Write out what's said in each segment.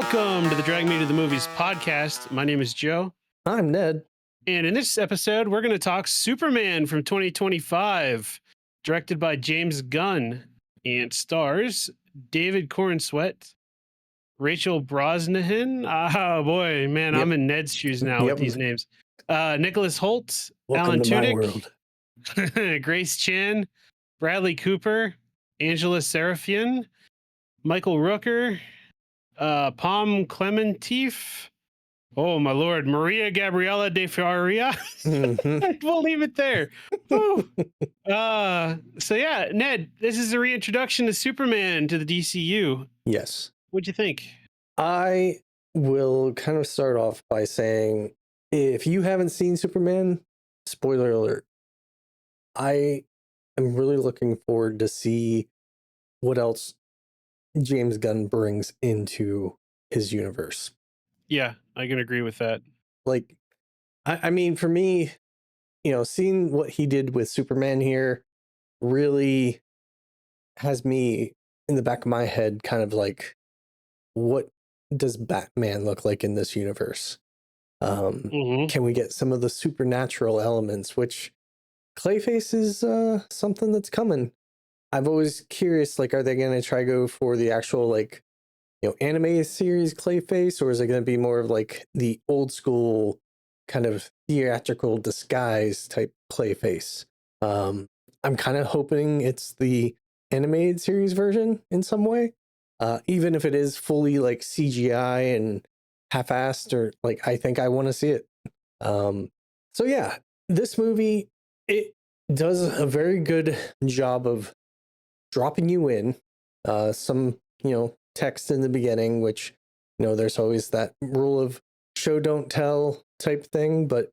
Welcome to the Drag Me to the Movies podcast. My name is Joe. I'm Ned. And in this episode, we're going to talk Superman from 2025, directed by James Gunn, and stars David Cornsweet, Rachel Brosnahan. Oh boy, man, Yep. I'm in Ned's shoes now with these names. Nicholas Holt, Welcome Alan to my world. Tudyk, Grace Chan, Bradley Cooper, Angela Serafian, Michael Rooker, Palm Clementif. Oh my lord, Maria Gabriela de Faria. We'll leave it there. So yeah, Ned, this is a reintroduction to Superman to the DCU. Yes. What'd you think? I will kind of start off by saying, if you haven't seen Superman, spoiler alert, I am really looking forward to see what else James Gunn brings into his universe. Yeah, I can agree with that. Like, I mean, for me, seeing what he did with Superman here really has me in the back of my head kind of like, what does Batman look like in this universe? Can we get some of the supernatural elements, which Clayface is something that's coming. I've always curious, like, are they going to try go for the actual, like, anime series Clayface, or is it going to be more of like the old school kind of theatrical disguise type Clayface? I'm kind of hoping it's the animated series version in some way, even if it is fully like CGI and half-assed, or like, I think I want to see it. So yeah, this movie, it does a very good job of dropping you in some, text in the beginning, which, there's always that rule of show don't tell type thing, but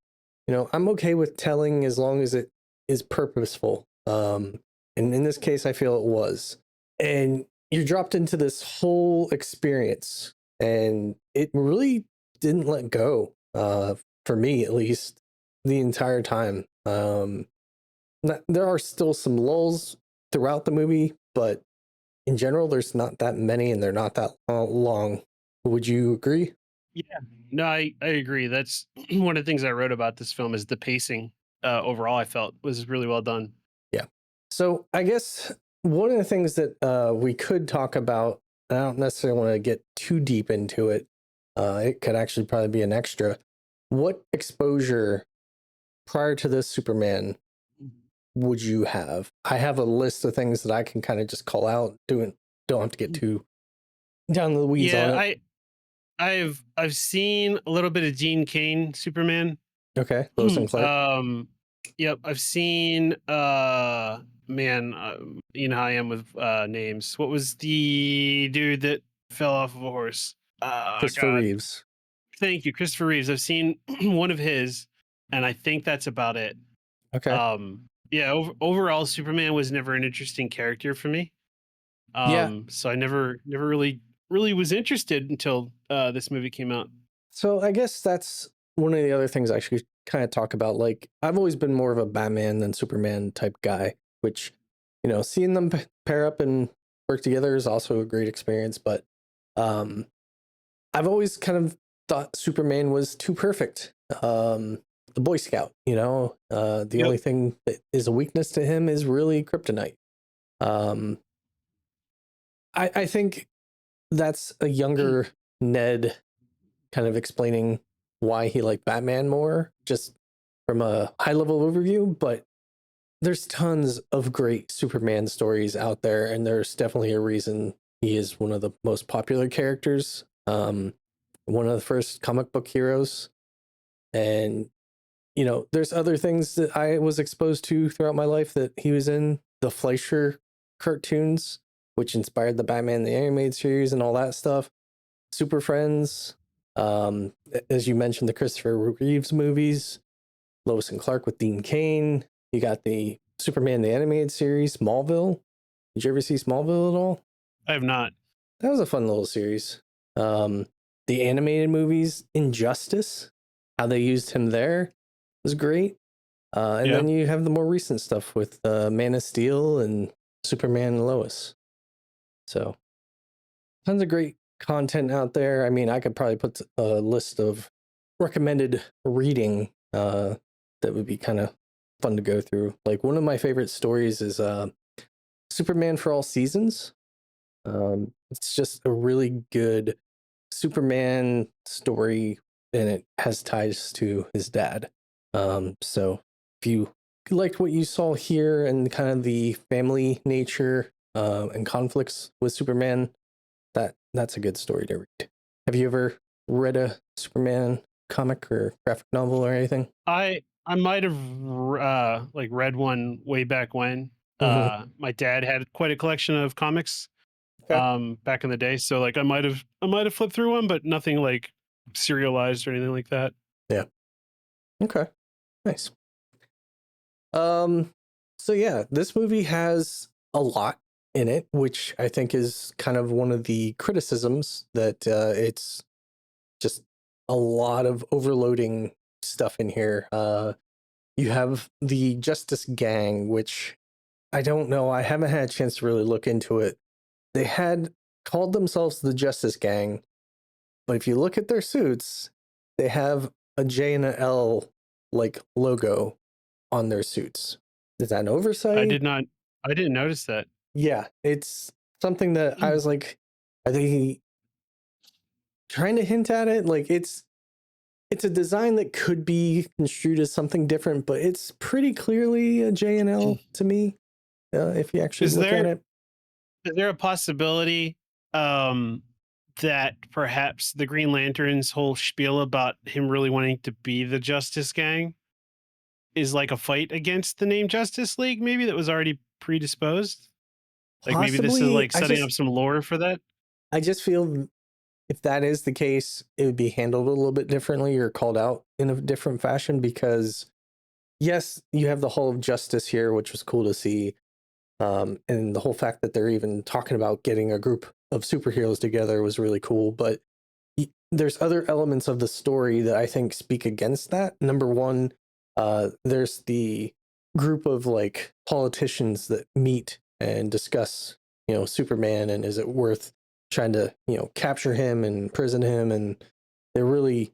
I'm okay with telling as long as it is purposeful. And in this case, I feel it was. And you're dropped into this whole experience, and it really didn't let go, for me at least, the entire time. There are still some lulls throughout the movie, but in general, there's not that many, and they're not that long. Would you agree? Yeah, no, I agree. That's one of the things I wrote about this film is the pacing. Overall, I felt was really well done. Yeah. So I guess one of the things that we could talk about, I don't necessarily want to get too deep into it. It could actually probably be an extra. What exposure prior to this Superman would you have? I have a list of things that I can kind of just call out. Don't have to get too down the weeds on it. I've seen a little bit of Gene Kane Superman. Okay, Lois and Clark. Yep, I've seen man, you know how I am with names. What was the dude that fell off of a horse? Christopher Reeves. Thank you, Christopher Reeves. I've seen one of his, and I think that's about it. Okay. Yeah, overall, Superman was never an interesting character for me. So I never really was interested until this movie came out. So I guess that's one of the other things I should kind of talk about. Like, I've always been more of a Batman than Superman type guy, which, seeing them pair up and work together is also a great experience. But I've always kind of thought Superman was too perfect. The Boy Scout, the only thing that is a weakness to him is really kryptonite. I think that's a younger Ned kind of explaining why he liked Batman more, just from a high level overview. But there's tons of great Superman stories out there, and there's definitely a reason he is one of the most popular characters, one of the first comic book heroes. And there's other things that I was exposed to throughout my life that he was in. The Fleischer cartoons, which inspired the Batman the Animated Series and all that stuff. Super Friends, as you mentioned, the Christopher Reeves movies, Lois and Clark with Dean Cain. You got the Superman the Animated Series, Smallville. Did you ever see Smallville at all? I have not. That was a fun little series. The animated movies, Injustice, how they used him there was great. And then you have the more recent stuff with Man of Steel and Superman and Lois. So tons of great content out there. I mean, I could probably put a list of recommended reading that would be kind of fun to go through. Like one of my favorite stories is Superman for All Seasons. It's just a really good Superman story, and it has ties to his dad. So if you liked what you saw here and kind of the family nature and conflicts with Superman, that's a good story to read. Have you ever read a Superman comic or graphic novel or anything? I might have like read one way back when. Mm-hmm. My dad had quite a collection of comics Okay. back in the day, so like I might have flipped through one, but nothing like serialized or anything like that. Yeah. Okay. Nice. Um. So yeah, this movie has a lot in it, which I think is kind of one of the criticisms that it's just a lot of overloading stuff in here. You have the Justice Gang, which I don't know. I haven't had a chance to really look into it. They had called themselves the Justice Gang, but if you look at their suits, they have a J and a L like logo on their suits. Is that an I oversight? did not. I didn't notice that. Yeah, it's something that I was like, are they trying to hint at it? Like it's a design that could be construed as something different, but it's pretty clearly a J and L to me. If you actually Is look at there it. is there a possibility um that perhaps the Green Lantern's whole spiel about him really wanting to be the Justice Gang is like a fight against the name Justice League, maybe that was already predisposed? Like maybe this is Possibly, like setting up some lore for that? I just feel if that is the case, it would be handled a little bit differently or called out in a different fashion because yes, you have the Hall of Justice here, which was cool to see. And the whole fact that they're even talking about getting a group of superheroes together was really cool. But there's other elements of the story that I think speak against that. Number one, there's the group of like politicians that meet and discuss, Superman and is it worth trying to, capture him and prison him, and they're really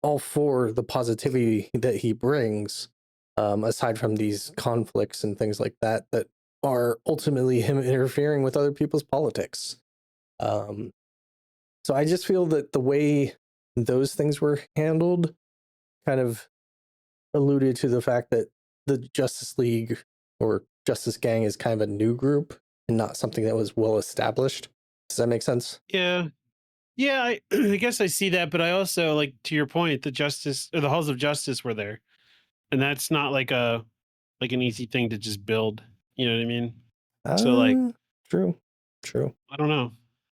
all for the positivity that he brings. Aside from these conflicts and things like that, that are ultimately him interfering with other people's politics. Um, so I just feel that the way those things were handled kind of alluded to the fact that the Justice League or Justice Gang is kind of a new group and not something that was well established. Does that make sense? Yeah. Yeah, I guess I see that, but I also like to your point, the justice or the halls of justice were there. And that's not like an easy thing to just build. You know what I mean? So like Uh, true, true. I don't know.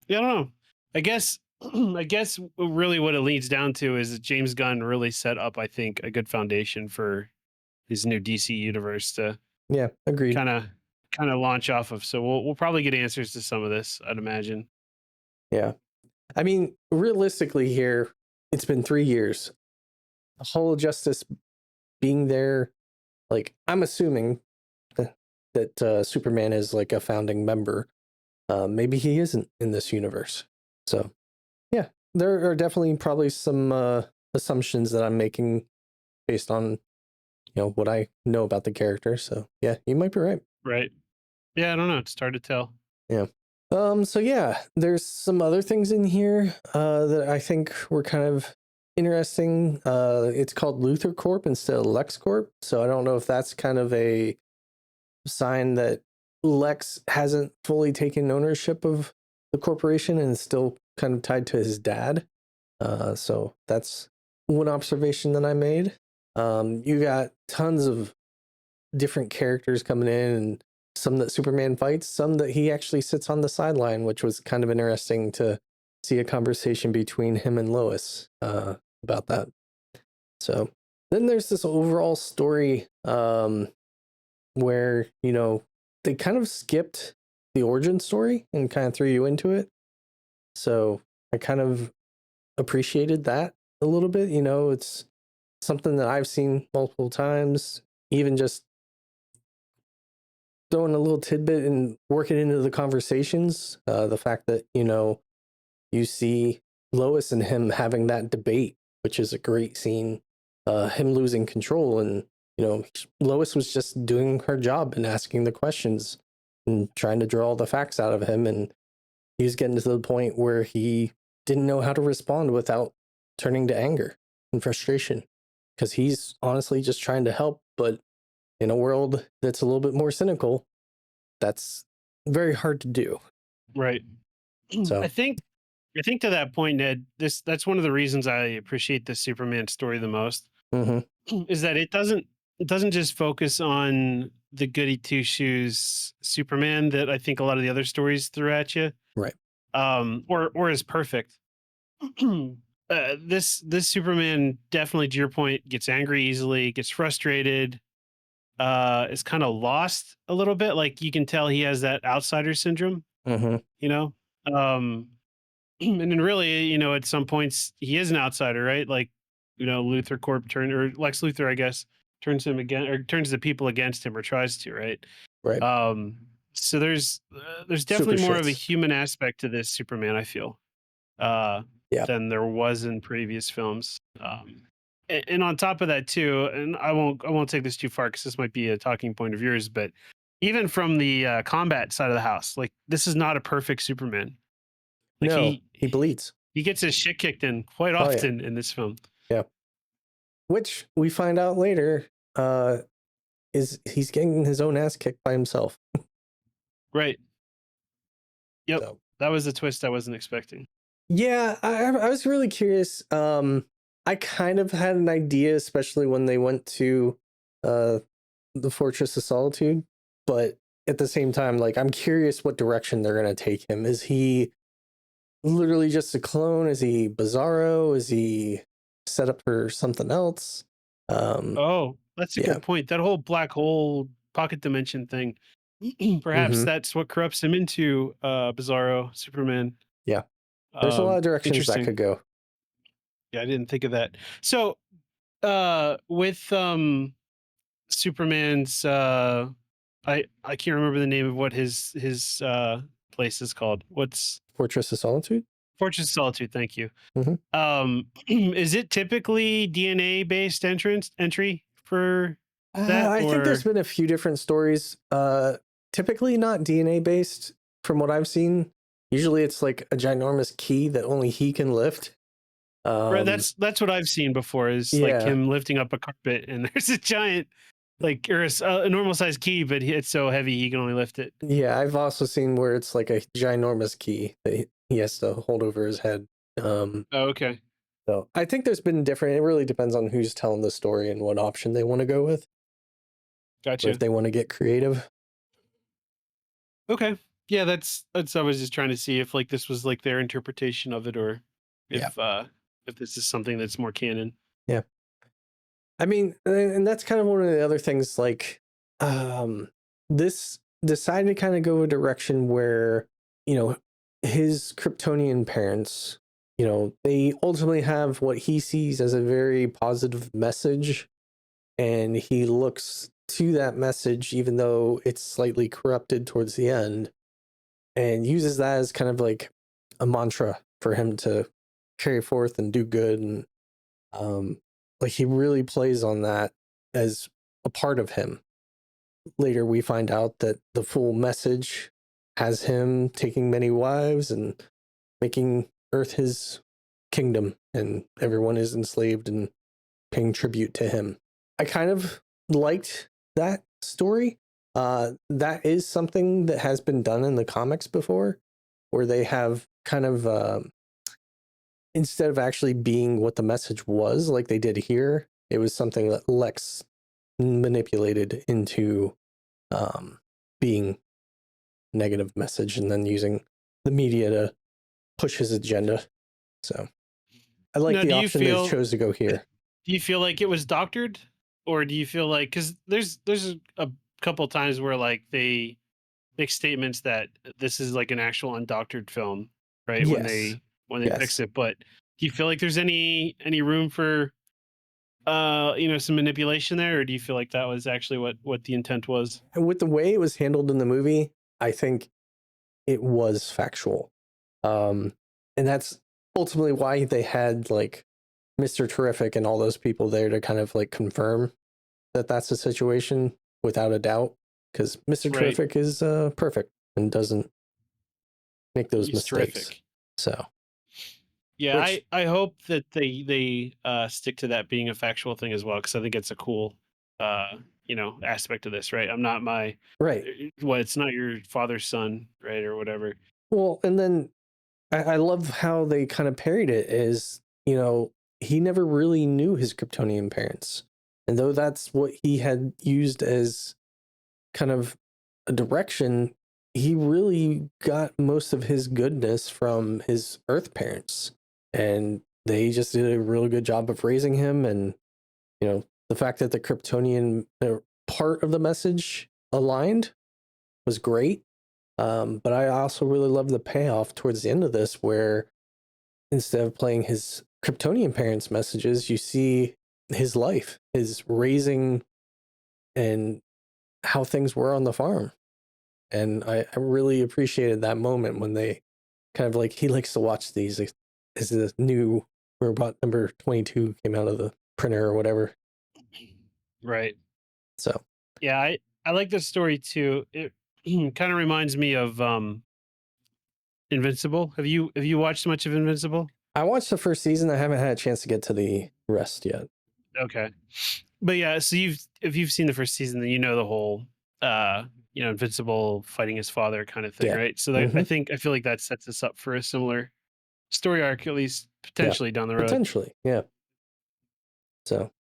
Yeah, I don't know. I guess I guess really what it leads down to is that James Gunn really set up, I think, a good foundation for his new DC universe to Yeah, agreed. kind of kind of launch off of. So we'll probably get answers to some of this, I'd imagine. Yeah. I mean, realistically, here, it's been 3 years. The whole Justice being there, like, I'm assuming that Superman is like a founding member. Maybe he isn't in this universe. So, yeah, there are definitely probably some assumptions that I'm making based on, what I know about the character. So, yeah, you might be right. Right. Yeah, I don't know. It's hard to tell. Yeah. So yeah, there's some other things in here that I think were kind of interesting. It's called Luthor Corp instead of Lex Corp. So I don't know if that's kind of a sign that Lex hasn't fully taken ownership of the corporation and is still kind of tied to his dad. So that's one observation that I made. You got tons of different characters coming in, and some that Superman fights, some that he actually sits on the sideline, which was kind of interesting to see a conversation between him and Lois about that. So then there's this overall story where, they kind of skipped the origin story and kind of threw you into it. So I kind of appreciated that a little bit. It's something that I've seen multiple times, even just throwing a little tidbit and working into the conversations. The fact that, you see Lois and him having that debate, which is a great scene. Him losing control, and Lois was just doing her job and asking the questions and trying to draw all the facts out of him, and he was getting to the point where he didn't know how to respond without turning to anger and frustration, because he's honestly just trying to help, but in a world that's a little bit more cynical, that's very hard to do. Right. I So, think I think to that point, Ned, that's one of the reasons I appreciate the Superman story the most mhm, is that it doesn't just focus on the goody two shoes Superman that I think a lot of the other stories threw at you, right. or is perfect. This Superman definitely, to your point, gets angry easily, gets frustrated, is kind of lost a little bit. Like you can tell he has that outsider syndrome, Mhm, you know. Um, and then really, at some points he is an outsider, right? Like, Luthor Corp or Lex Luthor, I guess, turns him again or turns the people against him or tries to, right? right. Um, so there's Super definitely more of a shits. human aspect to this Superman, I feel, uh, Yeah. than there was in previous films. And on top of that too, and I won't take this too far because this might be a talking point of yours, but even from the combat side of the house, like this is not a perfect Superman. Like No, he bleeds. he gets his shit kicked in quite Oh yeah. often in this film. Yeah. Which we find out later is he's getting his own ass kicked by himself. Right. Yep. So, That was a twist I wasn't expecting. yeah, I was really curious. I kind of had an idea, especially when they went to uh the Fortress of Solitude, but at the same time, like I'm curious what direction they're gonna take him. Is he literally just a clone? Is he Bizarro? Is he set up for something else? Um, Oh, that's a yeah. good point. That whole black hole pocket dimension thing. Perhaps Mm-hmm. that's what corrupts him into Bizarro Superman. Yeah. There's a lot of directions that Interesting. could go. Yeah, I didn't think of that. So, with Superman's I can't remember the name of what his place is called. What's Fortress of Solitude. Fortress of Solitude, thank you. Mm-hmm. Is it typically DNA based entrance entry for that I think there's or been a few different stories. Typically not DNA based, from what I've seen. Usually, it's like a ginormous key that only he can lift. right? Um, That's what I've seen before is like yeah, him lifting up a carpet and there's a giant like or a normal sized key, but it's so heavy he can only lift it. yeah. I've also seen where it's like a ginormous key that he has to hold over his head. Um, Oh, okay, so I think there's been different. It really depends on who's telling the story and what option they want to go with, or if gotcha. they want to get creative. Okay, yeah, that's I was just trying to see if like this was like their interpretation of it or Yeah, if this is something that's more canon. yeah. I mean, and that's kind of one of the other things. Like, this decided to kind of go a direction where, you know, his Kryptonian parents, they ultimately have what he sees as a very positive message, and he looks to that message, even though it's slightly corrupted towards the end, and uses that as kind of like a mantra for him to carry forth and do good. And um, like he really plays on that as a part of him. Later, we find out that the full message has him taking many wives and making Earth his kingdom, and everyone is enslaved and paying tribute to him. I kind of liked that story. That is something that has been done in the comics before, where they have kind of instead of actually being what the message was, like they did here, it was something that Lex manipulated into being negative message, and then using the media to push his agenda. So I like Now, the option they chose to go here. do you feel like it was doctored, or do you feel like because there's a couple times where like they make statements that this is like an actual undoctored film, right? Yes. When they fix Yes. it, but do you feel like there's any room for some manipulation there, or do you feel like that was actually what the intent was? And with the way it was handled in the movie, I think it was factual. Um, and that's ultimately why they had like Mr. Terrific and all those people there to kind of like confirm that that's the situation without a doubt, because Mr. Right. Terrific is perfect and doesn't make those He's mistakes. terrific. So, Yeah, which I hope that they stick to that being a factual thing as well, because I think it's a cool aspect of this, right? I'm not my right. what it's not your father's son, right, or whatever. Well, and then I love how they kind of parried it as, he never really knew his Kryptonian parents. And though that's what he had used as kind of a direction, he really got most of his goodness from his Earth parents. And they just did a really good job of raising him. And, the fact that the Kryptonian part of the message aligned was great. But I also really love the payoff towards the end of this, where instead of playing his Kryptonian parents' messages, you see his life, his raising, and how things were on the farm. And I really appreciated that moment when they kind of like, he likes to watch these as the new robot number 22 came out of the printer or whatever. Right. So Yeah, I like this story too. It kind of reminds me of Invincible. Have you watched much of Invincible? I watched the first season. I haven't had a chance to get to the rest yet. Okay. But yeah, so if you've seen the first season, then you know the whole Invincible fighting his father kind of thing, Yeah. right? So that, Mm-hmm. I feel like that sets us up for a similar story arc, at least Yeah. potentially down the road. Potentially. Yeah. So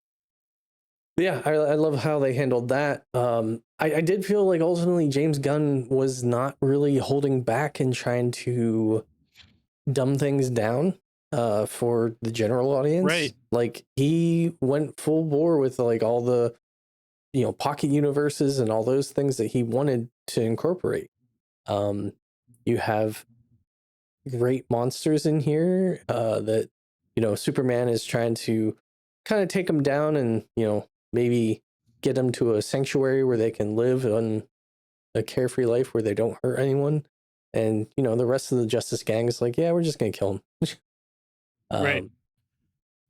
yeah, I love how they handled that. I did feel like ultimately James Gunn was not really holding back and trying to dumb things down for the general audience. Right. Like he went full bore with like all the pocket universes and all those things that he wanted to incorporate. Um, you have great monsters in here that Superman is trying to kind of take them down and maybe get them to a sanctuary where they can live on a carefree life where they don't hurt anyone. And the rest of the Justice Gang is like, yeah, we're just gonna kill him. Right. um,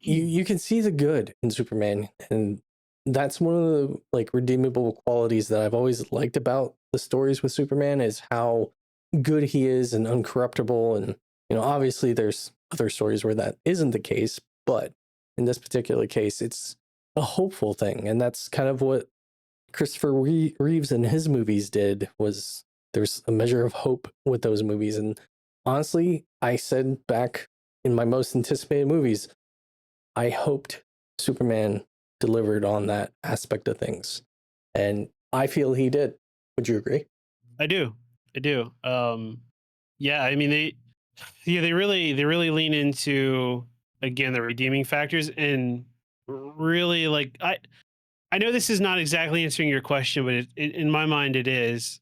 you can see the good in Superman, and that's one of the like redeemable qualities that I've always liked about the stories with Superman is how good he is and uncorruptible. And obviously there's other stories where that isn't the case, but in this particular case, it's a hopeful thing, and that's kind of what Christopher Reeves in his movies did. Was there's a measure of hope with those movies, and honestly, I said back in my most anticipated movies, I hoped Superman delivered on that aspect of things. And I feel he did. Would you agree? I do. I do. Yeah, I mean they really lean into, again, the redeeming factors, and really, like, I know this is not exactly answering your question, but in my mind it is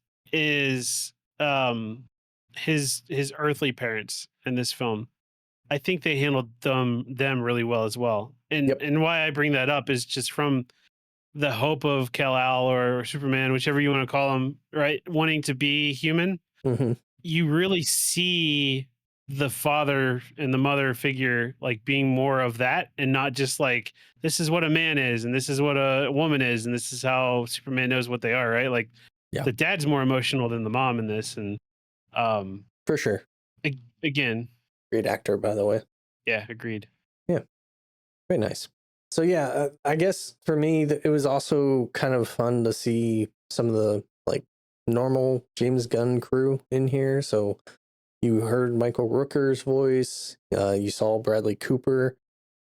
um his earthly parents in this film. I think they handled them really well as well. And Yep. and why I bring that up is just from the hope of Kal-El or Superman, whichever you want to call him, right? Wanting to be human. Mm-hmm. You really see the father and the mother figure like being more of that, and not just like, this is what a man is and this is what a woman is and this is how Superman knows what they are, right? Like Yeah, the dad's more emotional than the mom in this. And um for sure. again, Great actor, by the way. yeah, agreed. Yeah, very nice. So yeah, I guess for me, it was also kind of fun to see some of the like normal James Gunn crew in here. So you heard Michael Rooker's voice. You saw Bradley Cooper.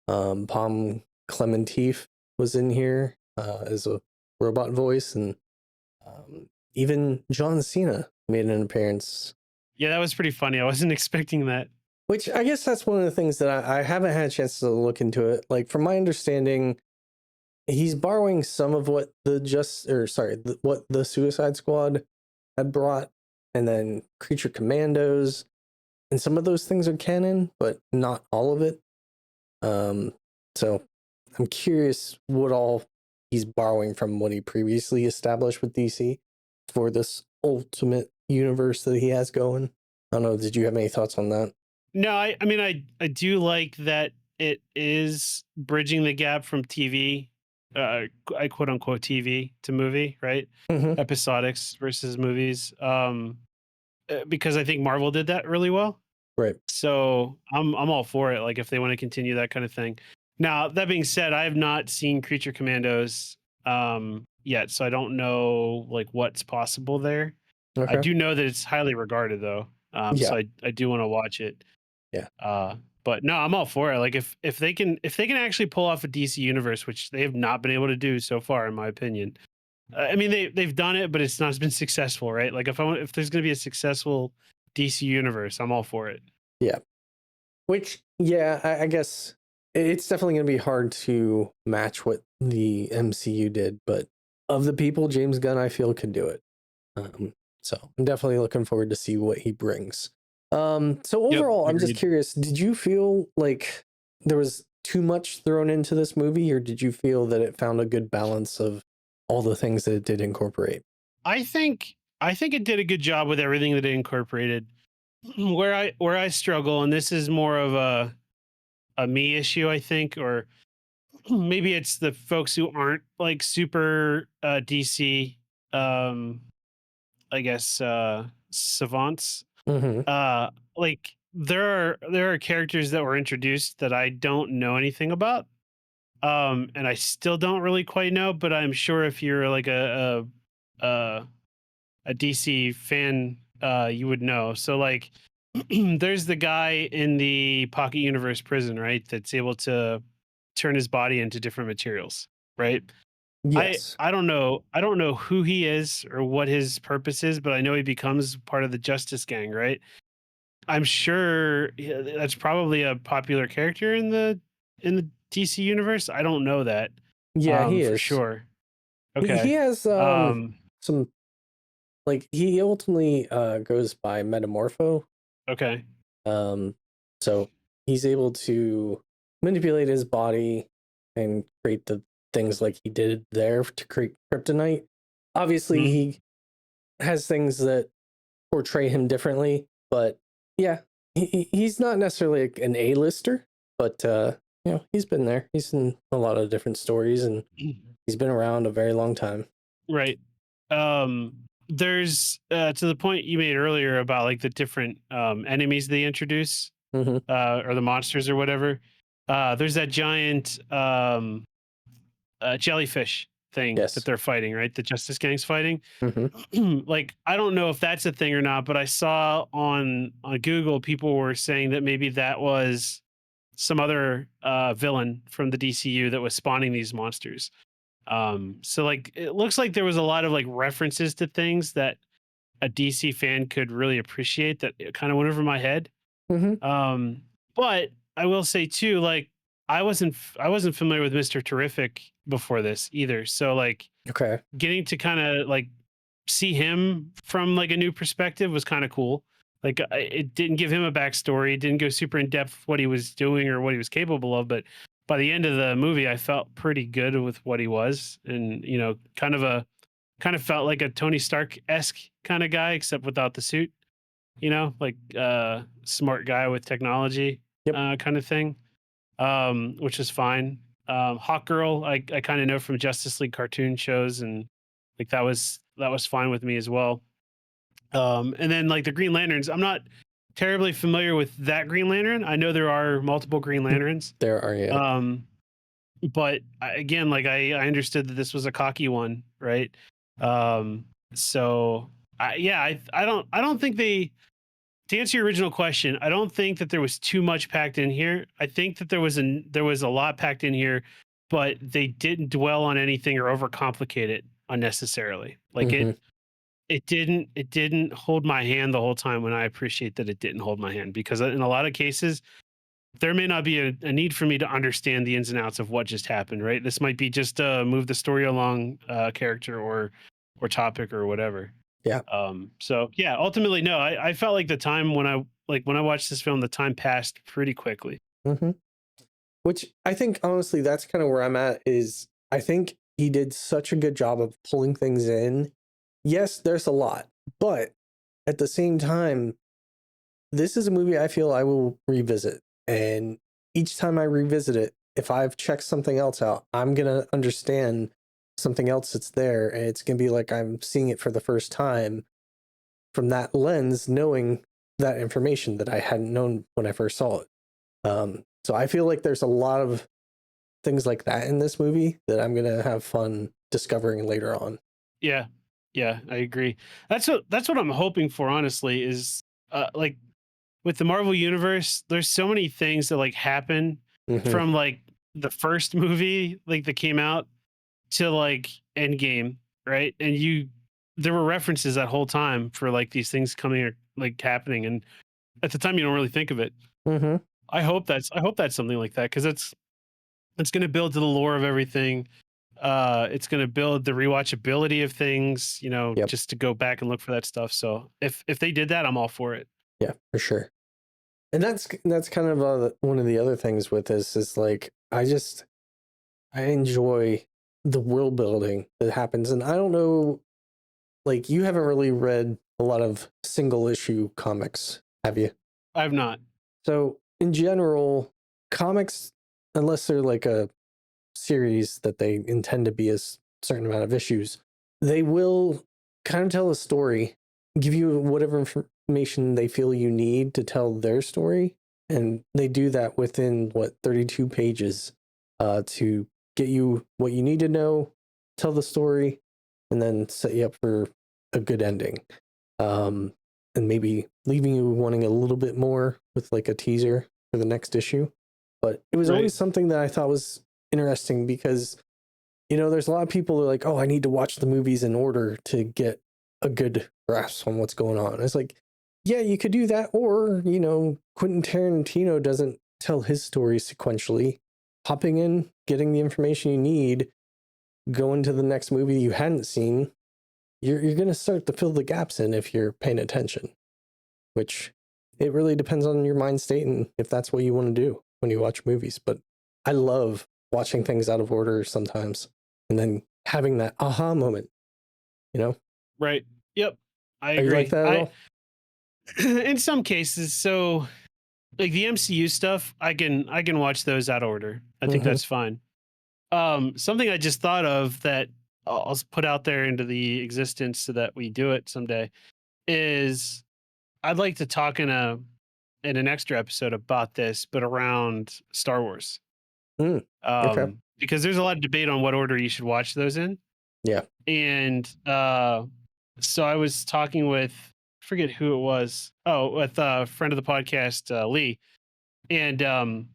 Palm Clementif was in here as a robot voice, and even John Cena made an appearance. Yeah, that was pretty funny. I wasn't expecting that. Which I guess that's one of the things that I haven't had a chance to look into it. Like from my understanding, he's borrowing some of what what the Suicide Squad had brought, and then Creature Commandos, and some of those things are canon, but not all of it. Um, so I'm curious what all he's borrowing from what he previously established with DC for this ultimate universe that he has going. I don't know. Did you have any thoughts on that? No, I mean, I do like that it is bridging the gap from TV, I quote unquote TV to movie, right? Hmm. Episodics versus movies. Because I think Marvel did that really well. Right. So I'm all for it. Like if they want to continue that kind of thing. Now that being said, I have not seen Creature Commandos yet, so I don't know like what's possible there. I Okay. do know that it's highly regarded though. Yeah. So I do want to watch it. Yeah. Uh, but no, I'm all for it. Like if they can actually pull off a DC universe, which they have not been able to do so far, in my opinion. I mean they've done it, but it's not been successful, right? Like if there's going to be a successful DC universe, I'm all for it. Yeah. Which, yeah, I guess it's definitely going to be hard to match what the MCU did, but of the people, James Gunn, I feel could do it. Um, so I'm definitely looking forward to see what he brings. So Yep, overall, I'm just agreed. curious, did you feel like there was too much thrown into this movie, or did you feel that it found a good balance of all the things that it did incorporate? I think it did a good job with everything that it incorporated. Where I struggle, and this is more of a me issue, I think, or maybe it's the folks who aren't like super DC, um, I guess savants. Mm-hmm. Uh, like there are characters that were introduced that I don't know anything about, and I still don't really quite know. But I'm sure if you're like a DC fan, you would know. So like, there's the guy in the Pocket Universe prison, right? That's able to turn his body into different materials, right? Yes. I don't know who he is or what his purpose is, but I know he becomes part of the Justice Gang, right? I'm sure that's probably a popular character in the DC universe. I don't know that Yeah, he for is. sure. He Okay. has Um, some, like, he ultimately goes by Metamorpho. okay. Um, so he's able to manipulate his body and create the things like he did there to create kryptonite. Obviously, Mhm. he has things that portray him differently, but yeah, he's not necessarily like an A-lister, but he's been there. He's in a lot of different stories, and he's been around a very long time. Right. There's to the point you made earlier about like the different enemies they introduce, Hmm. or the monsters or whatever. There's that giant jellyfish thing that Yes. they're fighting, right? The Justice Gang's fighting. Hmm. Like I don't know if that's a thing or not, but I saw on Google people were saying that maybe that was some other villain from the DCU that was spawning these monsters. So like it looks like there was a lot of like references to things that a DC fan could really appreciate that kind of went over my head. Hmm. Um, but I will say too, like I wasn't familiar with Mr. Terrific before this either. So like Okay. getting to kind of like see him from like a new perspective was kind of cool. Like it didn't give him a backstory, it didn't go super in depth what he was doing or what he was capable of, but by the end of the movie, I felt pretty good with what he was, and you know, kind of felt like a Tony Stark esque kind of guy, except without the suit. You know, like smart guy with technology, Yep. kind of thing, which is fine. Hawk Girl, I kind of know from Justice League cartoon shows, and like that was fine with me as well. And then like the Green Lanterns, I'm not terribly familiar with that Green Lantern. I know there are multiple Green Lanterns, There are, yeah. um, but again, like I understood that this was a cocky one, right? Um, so yeah, I don't think they to answer your original question, I don't think that there was too much packed in here. I think that there was a lot packed in here, but they didn't dwell on anything or overcomplicate it unnecessarily. Like Hmm. it didn't hold my hand the whole time when I appreciate that it didn't hold my hand because in a lot of cases there may not be a need for me to understand the ins and outs of what just happened, right? This might be just move the story along character or topic or whatever. Yeah. So yeah, ultimately, no, I felt like the time when I watched this film, the time passed pretty quickly. Hmm. Which I think honestly, that's kind of where I'm at. Is I think he did such a good job of pulling things in. Yes, there's a lot, but at the same time, this is a movie I feel I will revisit. And each time I revisit it, if I've checked something else out, I'm going to understand something else that's there. And it's going to be like I'm seeing it for the first time from that lens, knowing that information that I hadn't known when I first saw it. So I feel like there's a lot of things like that in this movie that I'm going to have fun discovering later on. Yeah. Yeah, I agree. That's what I'm hoping for, honestly, is like with the Marvel universe, there's so many things that like happen Hmm. from like the first movie like that came out to like Endgame, right? And you there were references that whole time for like these things coming or like happening, and at the time you don't really think of it. Hmm. I hope that's something like that because it's going to build to the lore of everything. It's going to build the rewatchability of things, you know, Yep. just to go back and look for that stuff. So if they did that, I'm all for it. Yeah, for sure. And that's kind of one of the other things with this is like I enjoy the world building that happens, and I don't know, like you haven't really read a lot of single issue comics, have you? I've not. So in general, comics, unless they're like a series that they intend to be a certain amount of issues, they will kind of tell a story, give you whatever information they feel you need to tell their story. And they do that within 32 pages to get you what you need to know, tell the story, and then set you up for a good ending. Um, and maybe leaving you wanting a little bit more with like a teaser for the next issue. But it was Right. always something that I thought was interesting because there's a lot of people who are like, oh, I need to watch the movies in order to get a good grasp on what's going on. It's like, yeah, you could do that, or Quentin Tarantino doesn't tell his story sequentially. Hopping in, getting the information you need, going to the next movie you hadn't seen, you're going to start to fill the gaps in if you're paying attention, which it really depends on your mind state and if that's what you want to do when you watch movies. But I love watching things out of order sometimes and then having that aha moment, you know? Right. Yep. I Are you like agree. that at I all? in some cases, so like the MCU stuff, I can watch those out of order. I think Mm-hmm. that's fine. Something I just thought of that I'll put out there into the existence so that we do it someday is I'd like to talk in an extra episode about this, but around Star Wars. Mm. Okay. Because there's a lot of debate on what order you should watch those in. Yeah. And so I was talking with I forget who it was. Oh, with a friend of the podcast, Lee. And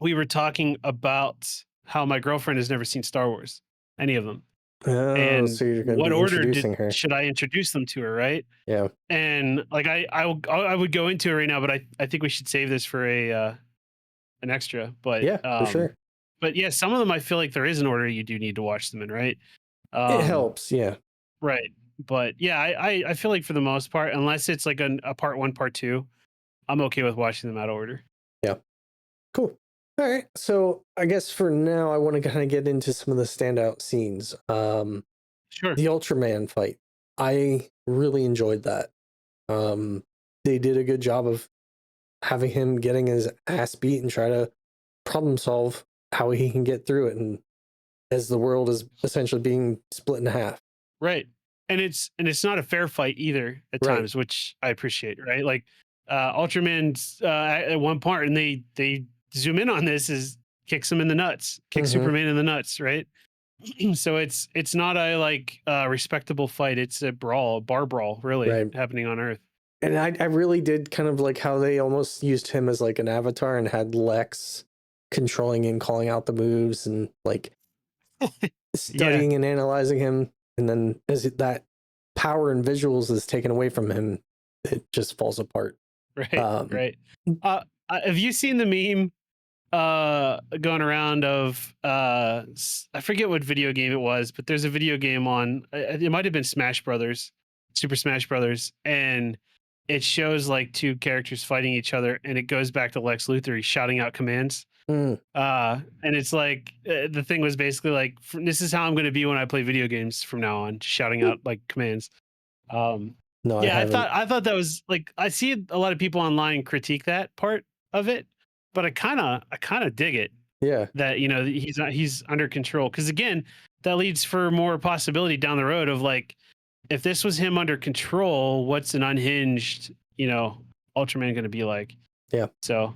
we were talking about how my girlfriend has never seen Star Wars, any of them. Oh, And so you're going to what be order did introducing her. should I introduce them to her, right? Yeah. And like I would go into it right now, but I think we should save this for a an extra. Yeah, for sure. But yeah, some of them I feel like there is an order you do need to watch them in, right? It Um, helps. Yeah. right. But yeah, I feel like for the most part, unless it's like a part one, part two, I'm okay with watching them out of order. Yeah. Cool. All right. So I guess for now, I want to kind of get into some of the standout scenes. Sure. The Ultraman fight. I really enjoyed that. They did a good job of having him getting his ass beat and try to problem solve how he can get through it, and as the world is essentially being split in half. Right. And it's not a fair fight either at Right. times, which I appreciate, right? Like Ultraman's at one part and they zoom in on this is kicks him in the nuts, kicks Mm-hmm. Superman in the nuts, right? So it's not a like respectable fight, it's a brawl, bar brawl really Right. happening on Earth. And I really did kind of like how they almost used him as like an avatar and had Lex controlling and calling out the moves and like Yeah, studying and analyzing him. And then that power and visuals is taken away from him, it just falls apart. right, Um, right. Have you seen the meme going around of I forget what video game it was, but there's a video game on it might have been Smash Brothers, Super Smash Brothers, and it shows like two characters fighting each other and it goes back to Lex Luthor, he's shouting out commands. mm, And it's like the thing was basically like this is how I'm going to be when I play video games from now on, just shouting out like commands. Um No, I Yeah, haven't. I thought that was like I see a lot of people online critique that part of it, but I kind of dig it Yeah, that he's under control because again, that leads for more possibility down the road of like if this was him under control, what's an unhinged Ultraman going to be like? yeah, So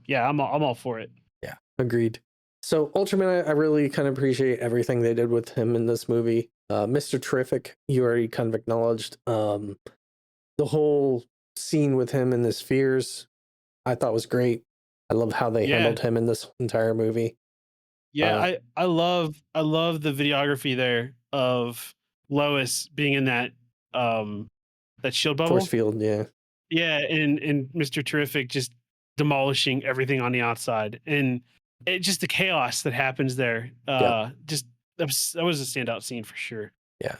yeah, I'm all for it. yeah. Agreed. So Ultraman, I really kind of appreciate everything they did with him in this movie. Mr. Terrific, you already kind of acknowledged. The whole scene with him in the spheres, I thought was great. I love how they Yeah. handled him in this entire movie. Yeah, Uh, I love the videography there of Lois being in that shield Force bubble. field, yeah, Yeah, and Mr. Terrific just demolishing everything on the outside and it just the chaos that happens there. yeah, Just that was a standout scene for sure. yeah.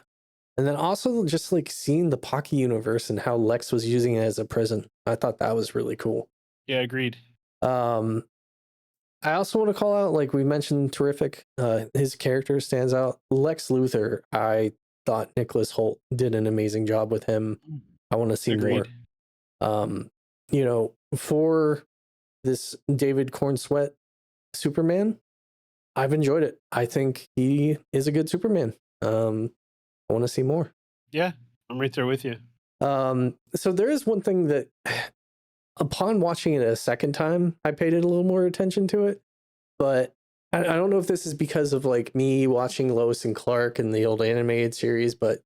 And then also just like seeing the Pocky universe and how Lex was using it as a prison. I thought that was really cool. Yeah, agreed. Um, I also want to call out, like we mentioned, Terrific. His character stands out. Lex Luthor, I thought Nicholas Holt did an amazing job with him. I want to see Agreed. more. Um, for this David Cornsweet Superman, I've enjoyed it. I think he is a good Superman. I want to see more. Yeah, I'm right there with you. So there is one thing that upon watching it a second time, I paid it a little more attention to it. But I don't know if this is because of like me watching Lois and Clark and the old animated series, but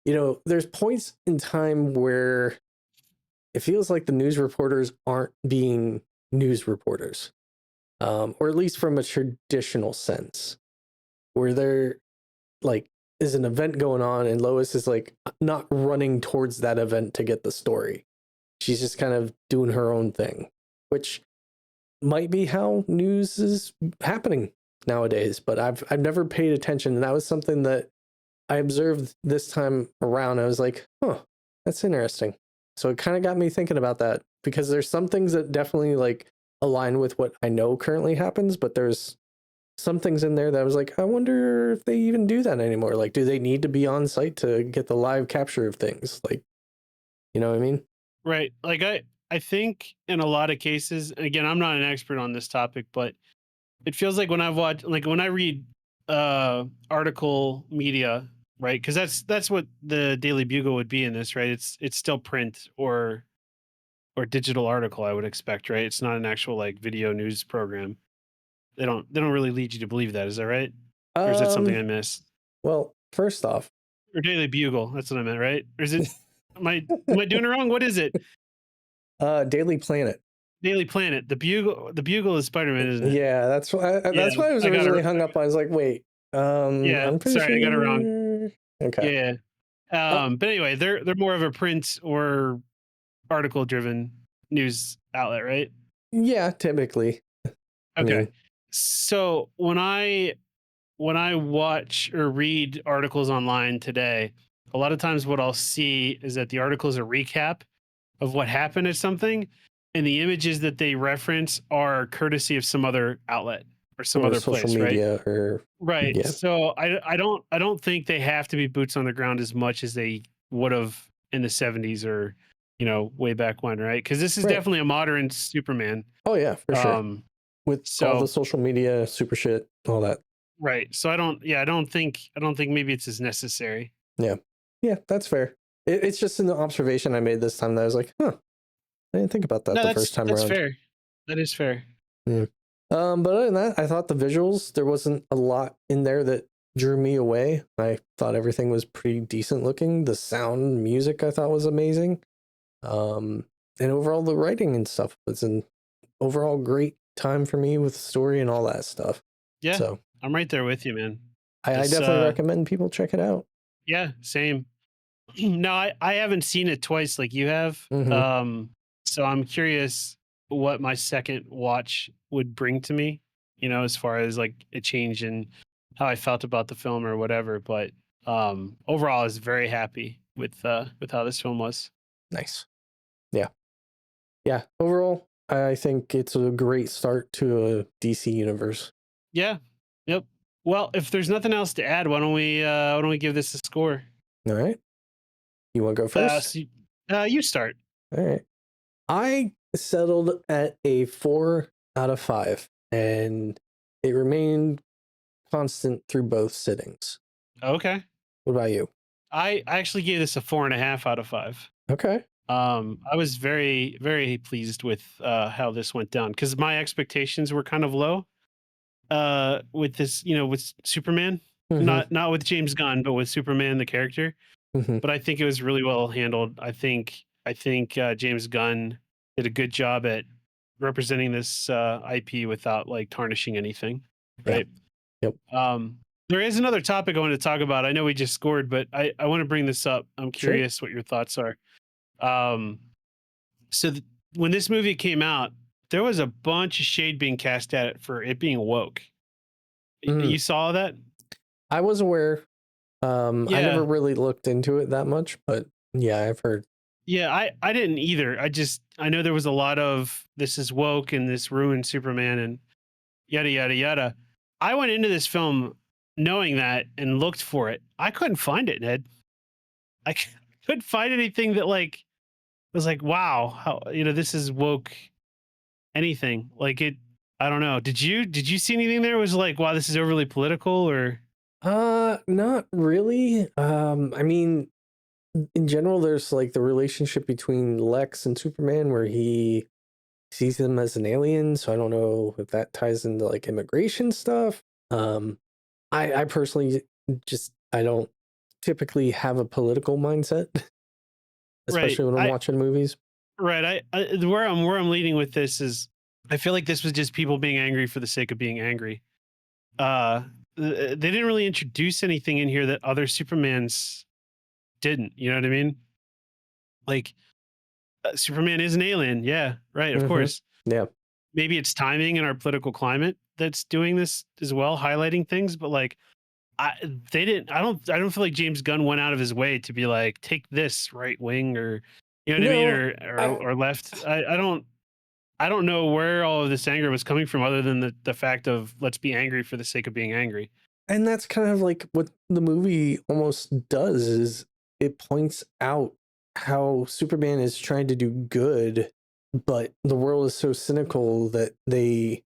there's points in time where it feels like the news reporters aren't being news reporters, or at least from a traditional sense, where there like is an event going on and Lois is like not running towards that event to get the story. She's just kind of doing her own thing, which might be how news is happening nowadays, but I've never paid attention. And that was something that I observed this time around. I was like, huh, that's interesting. So it kind of got me thinking about that because there's some things that definitely like align with what I know currently happens, but there's some things in there that I was like, I wonder if they even do that anymore. Like, do they need to be on site to get the live capture of things? Like, you know what I mean? Right. Like I think in a lot of cases, again, I'm not an expert on this topic, but it feels like when I've watched like when I read article media, right? Because that's what the Daily Bugle would be in this, right? It's still print or digital article, I would expect, right? It's not an actual like video news program. They don't really lead you to believe that, is that right? Or is that something Um, I missed? well, first off, Or Daily Bugle, that's what I meant, right? Or is it am I doing it wrong? What is it? Daily Planet. Daily Planet. The Bugle is Spider-Man, isn't it? Yeah, Yeah, that's why I was I got it. originally hung up on. I was like, wait, Yeah, I'm pretty sorry, I got it wrong. sure. Okay. Yeah. Uh, But anyway, they're more of a print or article driven news outlet, right? yeah, typically. I Okay. mean, So when I watch or read articles online today, a lot of times what I'll see is that the article is a recap of what happened at something, and the images that they reference are courtesy of some other outlet or some or other social place, right? media, or Right. yeah, So I don't think they have to be boots on the ground as much as they would have in the 70s or way back when, right? Because this is right. definitely a modern Superman. Oh yeah, for sure. Um, With all the so social media, super shit, all that. right. So I don't think maybe it's as necessary. Yeah, yeah, that's fair. It's just an observation I made this time that I was like, huh, I didn't think about that No, the first time that's around. fair. That is fair. Yeah. But other than that, I thought the visuals, there wasn't a lot in there that drew me away. I thought everything was pretty decent looking. The sound, music, I thought was amazing. Um, and overall, the writing and stuff was an overall great time for me with the story and all that stuff. Yeah, So I'm right there with you, man. I This definitely recommend people check it out. yeah, same. No, I haven't seen it twice like you have. Hmm. So I'm curious what my second watch would bring to me, as far as like a change in how I felt about the film or whatever. But overall I was very happy with how this film was. Nice. Yeah. Yeah. Overall, I think it's a great start to a DC universe. Yeah. Yep. Well, if there's nothing else to add, why don't we give this a score? All right. You want to go Uh, first? so, you start. All right. I settled at a 4 out of 5, and it remained constant through both sittings. Okay. What about you? I actually gave this a 4.5 out of 5. Okay. I was very, very pleased with how this went down because my expectations were kind of low with this, with Superman. Mm-hmm. Not with James Gunn, but with Superman the character. Mm-hmm. But I think it was really well handled. I think James Gunn did a good job at representing this IP without like tarnishing anything, Yeah. right? Yep. There is another topic I want to talk about. I know we just scored, but I want to bring this up. I'm Sure. curious what your thoughts are. Um, so when this movie came out, there was a bunch of shade being cast at it for it being woke. Mm. You saw that? I was aware. I never Yeah. really looked into it that much, but yeah, I've heard. Yeah, I didn't either. I know there was a lot of this is woke and this ruined Superman and yada yada yada. I went into this film knowing that and looked for it. I couldn't find it, Ned. Couldn't find anything that like was like, wow, how this is woke anything. Like it I don't know. Did you see anything there was like, wow, this is overly political or Not really. I mean, in general, there's like the relationship between Lex and Superman where he sees him as an alien, so I don't know if that ties into like immigration stuff. Um, I personally just I don't typically have a political mindset, right. especially when I'm watching movies. Where I'm leading with this is I feel like this was just people being angry for the sake of being angry. They didn't really introduce anything in here that other Supermans didn't. You know what I mean? Like Superman is an alien. Yeah, right. Of Hmm. course. Yeah. Maybe it's timing in our political climate that's doing this as well, highlighting things. But like, I they didn't. I don't feel like James Gunn went out of his way to be like, take this right wing or you know what I mean No, or left. I don't know where all of this anger was coming from, other than the fact of let's be angry for the sake of being angry. and that's kind of like what the movie almost does is it points out how Superman is trying to do good, but the world is so cynical that they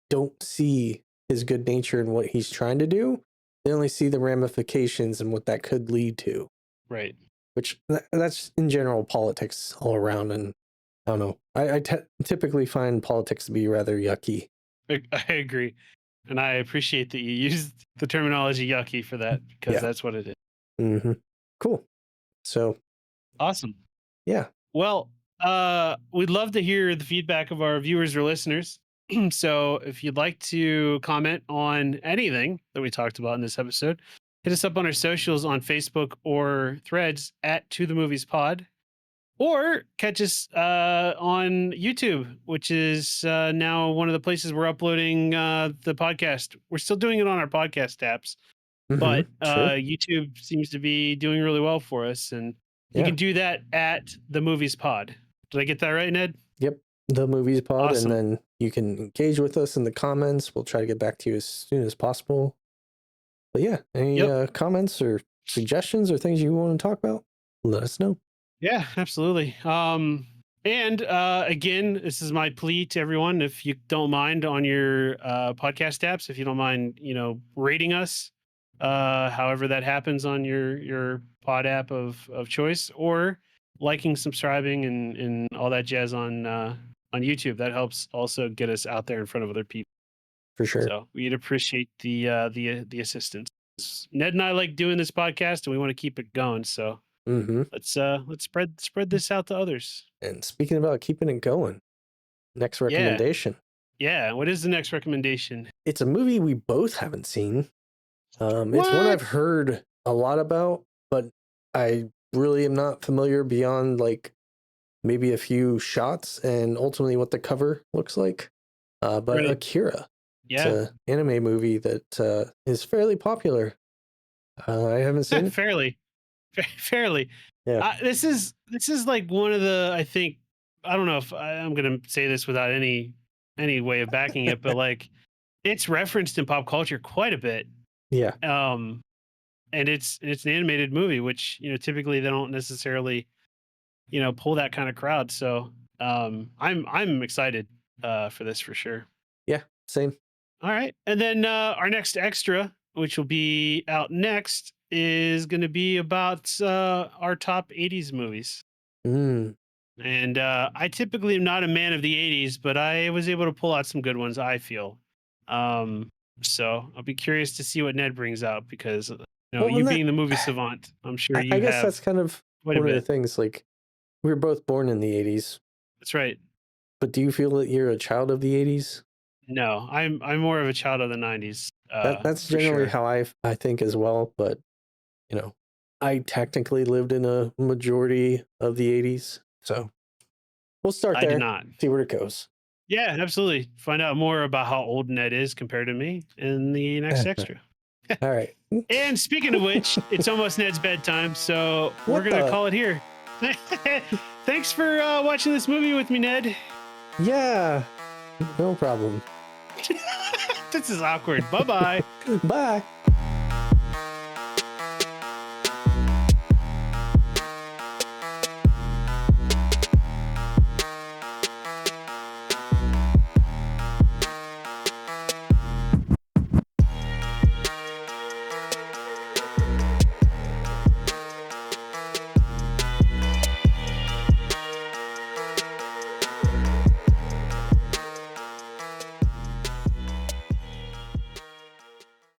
don't see his good nature and what he's trying to do. They only see the ramifications and what that could lead to, Right. which that's in general politics all around. And I don't know. I typically find politics to be rather yucky. I agree. And I appreciate that you used the terminology yucky for that because Yeah. that's what it is. Hmm. Cool. So, Awesome. yeah. Well, we'd love to hear the feedback of our viewers or listeners. So if you'd like to comment on anything that we talked about in this episode, hit us up on our socials on Facebook or Threads at To The Movies Pod, or catch us on YouTube, which is now one of the places we're uploading the podcast. We're still doing it on our podcast apps, Hmm. but Sure. YouTube seems to be doing really well for us, and you Yeah. can do that at the Movies Pod. Did I get that right, Ned? Yep. The movies pod. And Awesome. then you can engage with us in the comments. We'll try to get back to you as soon as possible. But yeah, any Yep. comments or suggestions or things you want to talk about? Let us know. Yeah, absolutely. And again, this is my plea to everyone. If you don't mind on your podcast apps, if you don't mind, rating us, however that happens on your pod app of choice, or liking, subscribing, and all that jazz on YouTube. That helps also get us out there in front of other people. For sure. So we'd appreciate the assistance. Ned and I like doing this podcast, and we want to keep it going. So Hmm. let's spread this out to others. And speaking about keeping it going, next Yeah. recommendation. Yeah. What is the next recommendation? It's a movie we both haven't seen. It's one I've What? heard a lot about, but I really am not familiar beyond like maybe a few shots and ultimately what the cover looks like. But Right. Akira, it's Yeah. a anime movie that is fairly popular. I haven't seen it. Fairly. Fairly. Yeah. This is like one of the I think I don't know if I'm gonna say this without any way of backing it, but like it's referenced in pop culture quite a bit. Yeah. Um and it's an animated movie, which typically they don't necessarily pull that kind of crowd. So I'm excited for this for sure. Yeah, same. All right, and then our next extra, which will be out next, is going to be about our top '80s movies. Mm. And I typically am not a man of the '80s, but I was able to pull out some good ones, I feel. Um, so I'll be curious to see what Ned brings out because Well, you and that being the movie savant, I'm sure I you guess that's have kind of quite a one of the bit. things. Like, we were both born in the '80s, That's right. but do you feel that you're a child of the '80s? No, I'm more of a child of the '90s, That's for generally sure. how I think as well. But you know, I technically lived in a majority of the '80s, so we'll start I did there, not. see where it goes. Yeah, absolutely. Find out more about how old Ned is compared to me in the next extra. All right. And speaking of which, it's almost Ned's bedtime, so we're What gonna the? call it here. Thanks for watching this movie with me, Ned. Yeah, no problem. This is awkward. Bye bye. Bye.